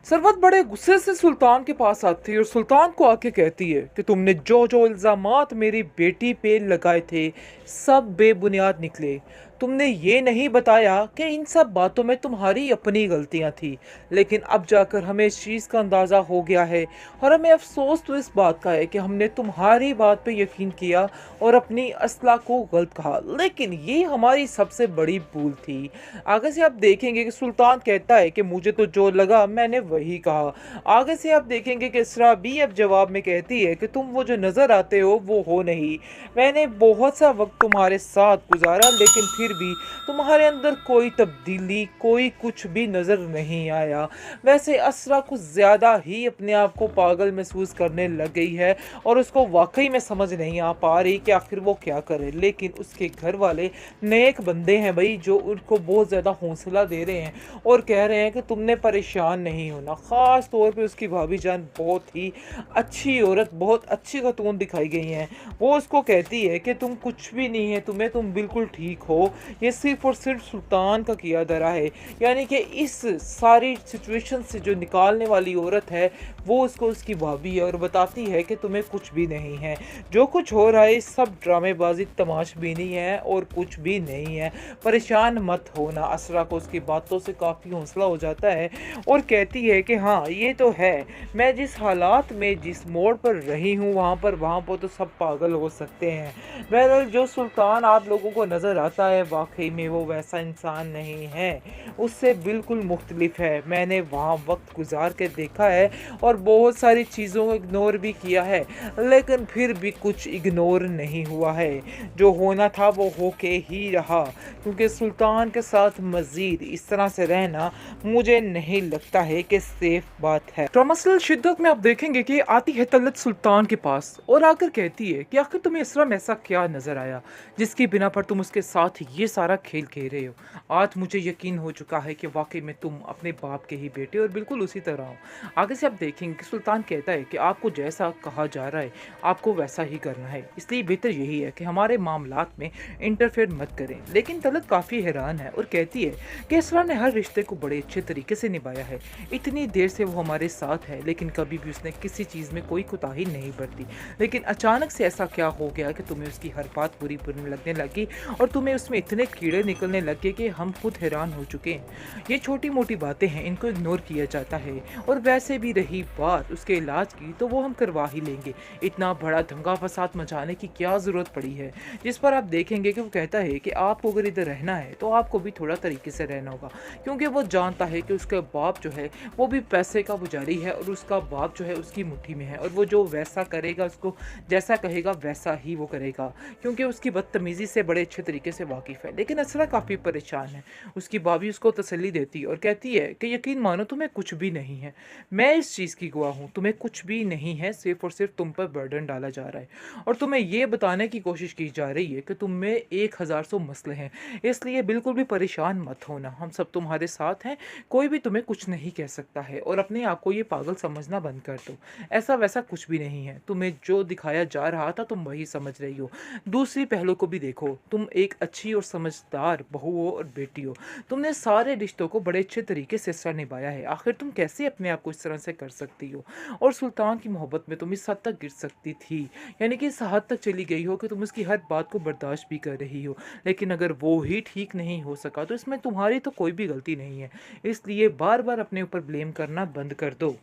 सरवत बड़े गुस्से से सुल्तान के पास आती है और सुल्तान को आके कहती है कि तुमने जो जो इल्ज़ामात मेरी बेटी पे लगाए थे सब बेबुनियाद निकले। तुमने ये नहीं बताया कि इन सब बातों में तुम्हारी अपनी गलतियां थी, लेकिन अब जाकर हमें इस चीज़ का अंदाज़ा हो गया है और हमें अफसोस तो इस बात का है कि हमने तुम्हारी बात पे यकीन किया और अपनी असला को गलत कहा, लेकिन ये हमारी सबसे बड़ी भूल थी। आगे से आप देखेंगे कि सुल्तान कहता है कि मुझे तो जो लगा मैंने वही कहा। आगे से आप देखेंगे कि इसरा भी अब जवाब में कहती है कि तुम वो जो नज़र आते वो हो नहीं। मैंने बहुत सा वक्त तुम्हारे साथ गुजारा, लेकिन फिर भी तुम्हारे अंदर कोई तब्दीली, कोई कुछ भी नज़र नहीं आया। वैसे असरा कुछ ज़्यादा ही अपने आप को पागल महसूस करने लग गई है और उसको वाकई में समझ नहीं आ पा रही कि आखिर वो क्या करे, लेकिन उसके घर वाले नेक बंदे हैं भाई, जो उनको बहुत ज़्यादा हौसला दे रहे हैं और कह रहे हैं कि तुमने परेशान नहीं होना। ख़ास तौर पे उसकी भाभी जान बहुत ही अच्छी औरत, बहुत अच्छी खातून दिखाई गई हैं। वो उसको कहती है कि तुम कुछ भी नहीं है, तुम बिल्कुल ठीक हो, ये सिर्फ़ और सिर्फ सुल्तान का किया धरा है। यानी कि इस सारी सिचुएशन से जो निकालने वाली औरत है वो उसको उसकी भाभी है और बताती है कि तुम्हें कुछ भी नहीं है, जो कुछ हो रहा है सब ड्रामेबाजी तमाशबीनी है और कुछ भी नहीं है, परेशान मत होना। असरा को उसकी बातों से काफ़ी हौसला हो जाता है और कहती है कि हाँ ये तो है, मैं जिस हालात में जिस मोड़ पर रही हूँ वहाँ पर तो सब पागल हो सकते हैं। बहरहाल जो सुल्तान आप लोगों को नज़र आता है वाकई में वो वैसा इंसान नहीं है, उससे बिल्कुल मुख्तलिफ है। मैंने वहाँ वक्त गुजार के देखा है और बहुत सारी चीज़ों को इग्नोर भी किया है, लेकिन फिर भी कुछ इग्नोर नहीं हुआ है। जो होना था वो होके ही रहा, क्योंकि सुल्तान के साथ मज़ीद इस तरह से रहना मुझे नहीं लगता है कि सेफ बात है। ट्रामासल शिद्दत में आप देखेंगे कि आती है तलत सुल्तान के पास और आकर कहती है कि आखिर तुम्हें इसरा में ऐसा क्या नज़र आया जिसकी बिना पर तुम उसके साथ ये सारा खेल खेल रहे हो। आज मुझे यकीन हो चुका है कि वाकई में तुम अपने बाप के ही बेटे और बिल्कुल उसी तरह हो। आगे से आप देखेंगे कि सुल्तान कहता है कि आपको जैसा कहा जा रहा है आपको वैसा ही करना है, इसलिए बेहतर यही है कि हमारे मामलात में इंटरफेयर मत करें। लेकिन तलत काफ़ी हैरान है और कहती है कि इसरा ने हर रिश्ते को बड़े अच्छे तरीके से निभाया है। इतनी देर से वो हमारे साथ है, लेकिन कभी भी उसने किसी चीज़ में कोई कोताही नहीं बरती, लेकिन अचानक से ऐसा क्या हो गया कि तुम्हें उसकी हर बात बुरी बुरी लगने लगी और तुम्हें उसमें इतने कीड़े निकलने लगे कि हम खुद हैरान हो चुके हैं। ये छोटी मोटी बातें हैं, इनको इग्नोर किया जाता है। और वैसे भी रही बात उसके इलाज की तो वो हम करवा ही लेंगे, इतना बड़ा दंगा फसाद मचाने की क्या ज़रूरत पड़ी है। जिस पर आप देखेंगे कि वो कहता है कि आपको अगर इधर रहना है तो आपको भी थोड़ा तरीके से रहना होगा, क्योंकि वो जानता है कि उसका बाप जो है वो भी पैसे का पुजारी है और उसका बाप जो है उसकी मुट्ठी में है और वो जो वैसा करेगा, उसको जैसा कहेगा वैसा ही वो करेगा, क्योंकि उसकी बदतमीज़ी से बड़े अच्छे तरीके से वाकिफ़ है। लेकिन असरा काफ़ी परेशान है। उसकी भाभी उसको तसल्ली देती है और कहती है कि यकीन मानो तुम्हें कुछ भी नहीं है, मैं इस चीज़ की गवाह हूँ, तुम्हें कुछ भी नहीं है, सिर्फ और सिर्फ तुम पर बर्डन डाला जा रहा है और तुम्हें ये बताने की कोशिश की जा रही है कि तुम में 1000 मसले हैं, इसलिए बिल्कुल भी परेशान मत होना, हम सब तुम्हारे साथ हैं, कोई भी तुम्हें कुछ नहीं कह सकता है और अपने आप को ये पागल समझना बंद कर दो। ऐसा वैसा कुछ भी नहीं है, तुम्हें जो दिखाया जा रहा था तुम वही समझ रही हो। दूसरी पहलू को भी देखो, तुम एक अच्छी और समझदार बहू हो और बेटी हो, तुमने सारे रिश्तों को बड़े अच्छे तरीके से सर निभाया है, आखिर तुम कैसे अपने आप को इस तरह से कर सकती हो। और सुल्तान की मोहब्बत में तुम इस हद तक गिर सकती थी, यानी कि इस हद तक चली गई हो कि तुम उसकी हर बात को बर्दाश्त भी कर रही हो, लेकिन अगर वो ही ठीक नहीं हो सका तो इसमें तुम्हारी तो कोई भी गलती नहीं है, इसलिए बार बार अपने ऊपर ब्लेम करना बंद कर दो।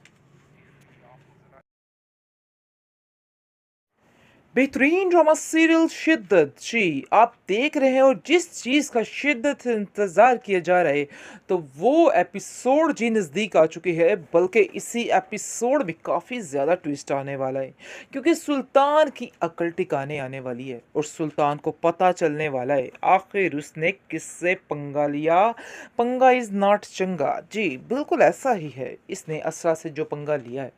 बेहतरीन ड्रामा सीरियल शिद्दत जी आप देख रहे हैं और जिस चीज़ का शिद्दत से इंतज़ार किया जा रहा है तो वो एपिसोड जी नज़दीक आ चुकी है, बल्कि इसी एपिसोड में काफ़ी ज़्यादा ट्विस्ट आने वाला है, क्योंकि सुल्तान की अकल टिकाने आने वाली है और सुल्तान को पता चलने वाला है आखिर उसने किससे पंगा लिया। पंगा इज़ नॉट चंगा जी, बिल्कुल ऐसा ही है। इसने असरा से जो पंगा लिया है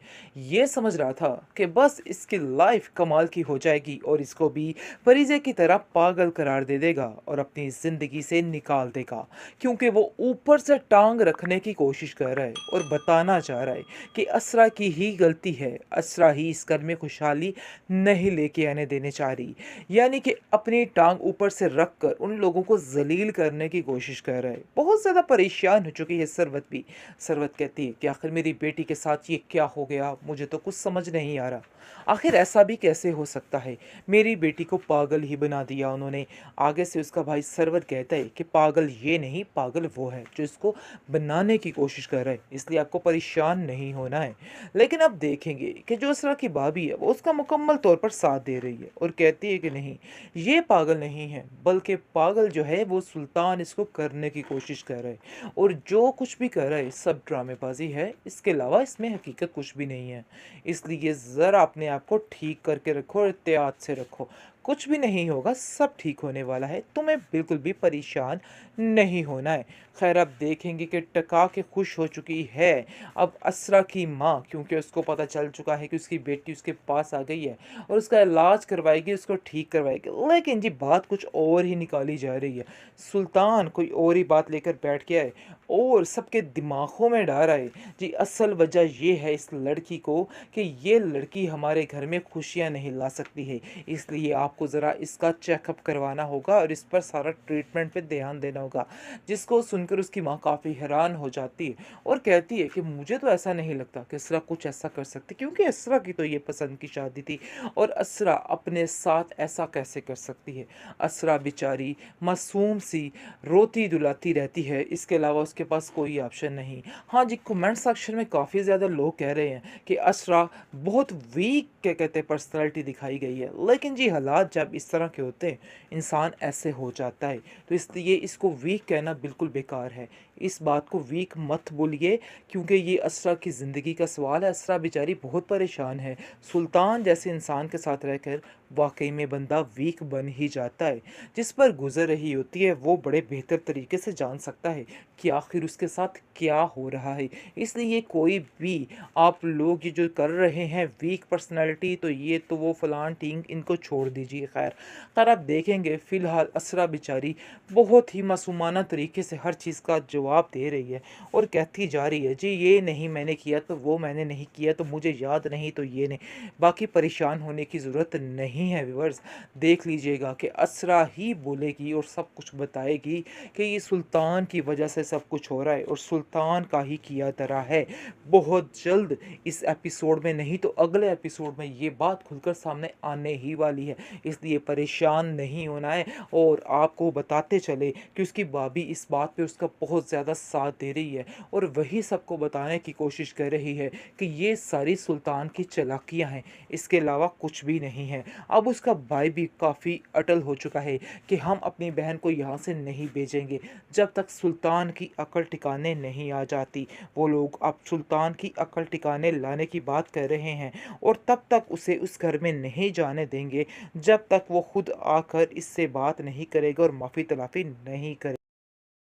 ये समझ रहा था कि बस इसकी लाइफ कमाल की हो जाएगी और इसको भी फरीजे की तरह पागल करार दे देगा और अपनी ज़िंदगी से निकाल देगा, क्योंकि वो ऊपर से टांग रखने की कोशिश कर रहा है और बताना चाह रहा है कि असरा की ही गलती है, असरा ही इस घर में खुशहाली नहीं लेके आने देने चाह रही। यानी कि अपनी टांग ऊपर से रख कर उन लोगों को जलील करने की कोशिश कर रहा है। बहुत ज़्यादा परेशान हो चुकी है सरवत भी। सरवत कहती है कि आखिर मेरी बेटी के साथ ये क्या हो गया, मुझे तो कुछ समझ नहीं आ रहा। आखिर ऐसा भी कैसे हो सकता है, मेरी बेटी को पागल ही बना दिया उन्होंने। आगे से उसका भाई सरवर कहता है कि पागल ये नहीं, पागल वो है जो इसको बनाने की कोशिश कर रहा है, इसलिए आपको परेशान नहीं होना है। लेकिन अब देखेंगे कि जो असरा की भाभी है वो उसका मुकम्मल तौर पर साथ दे रही है और कहती है कि नहीं, ये पागल नहीं है, बल्कि पागल जो है वो सुल्तान इसको करने की कोशिश कर रहा है और जो कुछ भी कर रहा है सब ड्रामेबाजी है, इसके अलावा इसमें हकीकत कुछ भी नहीं है। इसलिए ज़रा अपने आप को ठीक करके रखो और एहतियात से रखो, कुछ भी नहीं होगा, सब ठीक होने वाला है, तुम्हें बिल्कुल भी परेशान नहीं होना है। खैर अब देखेंगे कि टका के खुश हो चुकी है अब असरा की माँ, क्योंकि उसको पता चल चुका है कि उसकी बेटी उसके पास आ गई है और उसका इलाज करवाएगी, उसको ठीक करवाएगी। लेकिन जी बात कुछ और ही निकाली जा रही है, सुल्तान कोई और ही बात लेकर बैठ गया है और सबके दिमागों में डाल रहा है। जी असल वजह ये है इस लड़की को कि ये लड़की हमारे घर में खुशियाँ नहीं ला सकती है, इसलिए आपको ज़रा इसका चेकअप करवाना होगा और इस पर सारा ट्रीटमेंट पे ध्यान देना होगा। जिसको सुनकर उसकी माँ काफ़ी हैरान हो जाती है और कहती है कि मुझे तो ऐसा नहीं लगता कि असरा कुछ ऐसा कर सकती, क्योंकि असरा की तो ये पसंद की शादी थी और असरा अपने साथ ऐसा कैसे कर सकती है। असरा बेचारी मासूम सी रोती दुलाती रहती है, इसके अलावा उसके पास कोई ऑप्शन नहीं। हाँ जी, कमेंट सेक्शन में काफ़ी ज़्यादा लोग कह रहे हैं कि असरा बहुत वीक क्या कहते हैं पर्सनालिटी दिखाई गई है, लेकिन जी हालात जब इस तरह के होते हैं इंसान ऐसे हो जाता है, तो इसलिए इसको वीक कहना बिल्कुल बेकार है। इस बात को वीक मत बोलिए, क्योंकि ये असरा की ज़िंदगी का सवाल है। असरा बेचारी बहुत परेशान है, सुल्तान जैसे इंसान के साथ रहकर वाकई में बंदा वीक बन ही जाता है। जिस पर गुजर रही होती है वो बड़े बेहतर तरीके से जान सकता है कि आखिर उसके साथ क्या हो रहा है। इसलिए कोई भी आप लोग ये जो कर रहे हैं वीक पर्सनालिटी, तो ये तो वो फलान टींग, इनको छोड़ दीजिए। खैर आप देखेंगे फ़िलहाल असरा बेचारी बहुत ही मासूमाना तरीके से हर चीज़ का जवाब दे रही है और कहती जा रही है जी ये नहीं मैंने किया, तो वो मैंने नहीं किया, तो मुझे याद नहीं, तो ये नहीं। बाकी परेशान होने की ज़रूरत नहीं है व्यूअर्स, देख लीजिएगा कि असरा ही बोलेगी और सब कुछ बताएगी कि ये सुल्तान की वजह से सब कुछ हो रहा है और सुल्तान का ही किया धरा है। बहुत जल्द इस एपिसोड में, नहीं तो अगले एपिसोड में ये बात खुलकर सामने आने ही वाली है, इसलिए परेशान नहीं होना है। और आपको बताते चले कि उसकी भाभी इस बात पे उसका बहुत ज़्यादा साथ दे रही है और वही सबको बताने की कोशिश कर रही है कि ये सारी सुल्तान की चालाकियाँ हैं, इसके अलावा कुछ भी नहीं है। अब उसका भाई भी काफ़ी अटल हो चुका है कि हम अपनी बहन को यहाँ से नहीं भेजेंगे जब तक सुल्तान की अकल ठिकाने नहीं आ जाती। वो लोग अब सुल्तान की अकल ठिकाने लाने की बात कर रहे हैं और तब तक उसे उस घर में नहीं जाने देंगे जब तक वो खुद आकर इससे बात नहीं करेगा और माफ़ी तलाफ़ी नहीं करेगा।